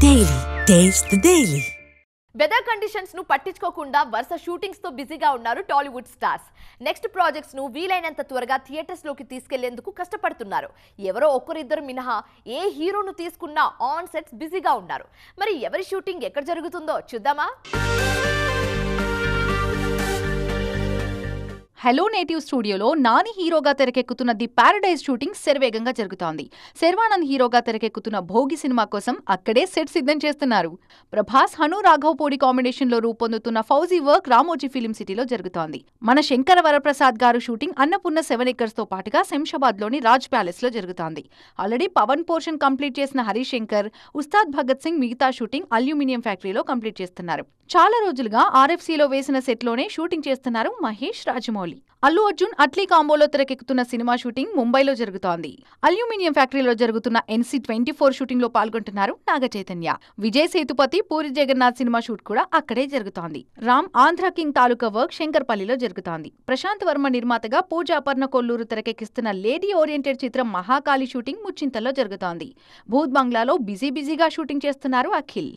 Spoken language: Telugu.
Daily. Taste the Daily. Weather conditions ను పట్టించుకోకుండా వరుస షూటింగ్స్ తో బిజీగా ఉన్నారు టాలీవుడ్ స్టార్స్. నెక్స్ట్ ప్రాజెక్ట్స్ ను వీలైనంత త్వరగా థియేటర్స్ లోకి తీసుకెళ్లేందుకు కష్టపడుతున్నారు. ఎవరో ఒక్కరిద్దరు మినహా ఏ హీరోను తీసుకున్నా ఆన్ సెట్స్ బిజీగా ఉన్నారు. మరి ఎవరి షూటింగ్ ఎక్కడ జరుగుతుందో చూద్దామా? హలో నేటివ్ స్టూడియోలో నాని హీరోగా తెరకెక్కుతున్న ది పారడైజ్ షూటింగ్ శరవేగంగా జరుగుతోంది. శర్వానంద్ హీరోగా తెరకెక్కుతున్న భోగి సినిమా కోసం అక్కడే సెట్ సిద్ధం చేస్తున్నారు. ప్రభాస్ హను రాఘవపూడి కాంబినేషన్ లో రూపొందుతున్న ఫౌజీ వర్క్ రామోజీ ఫిలిం సిటీలో జరుగుతోంది. మన శంకర వరప్రసాద్ గారు షూటింగ్ అన్నపూర్ణ 7 acres తో పాటుగా శంషాబాద్ లోని రాజ్ ప్యాలెస్ లో జరుగుతోంది. ఆల్రెడీ పవన్ పోర్షన్ కంప్లీట్ చేసిన హరీష్ శంకర్, ఉస్తాద్ భగత్ సింగ్ మిగతా షూటింగ్ అల్యూమినియం ఫ్యాక్టరీలో కంప్లీట్ చేస్తున్నారు. చాలా రోజులుగా RFCలో వేసిన సెట్లోనే షూటింగ్ చేస్తున్నారు మహేష్, రాజమౌళి. అల్లు అర్జున్, అట్లీ కాంబోలో తెరకెక్కుతున్న సినిమా షూటింగ్ ముంబైలో జరుగుతోంది. అల్యూమినియం ఫ్యాక్టరీలో జరుగుతున్న NC24 షూటింగ్ లో పాల్గొంటున్నారు నాగ చైతన్య. విజయ్ సేతుపతి, పూరి జగన్నాథ్ సినిమా షూట్ కూడా అక్కడే జరుగుతోంది. రామ్ ఆంధ్ర కింగ్ తాలూకా వర్క్ శంకర్పల్లిలో జరుగుతోంది. ప్రశాంత్ వర్మ నిర్మాతగా పూజ అపర్ణ కొల్లూరు తెరకెక్కిస్తున్న లేడీ ఓరియంటెడ్ చిత్రం మహాకాళి షూటింగ్ ముచ్చింతల్లో జరుగుతోంది. భూత్ బంగ్లాలో బిజీగా షూటింగ్ చేస్తున్నారు అఖిల్.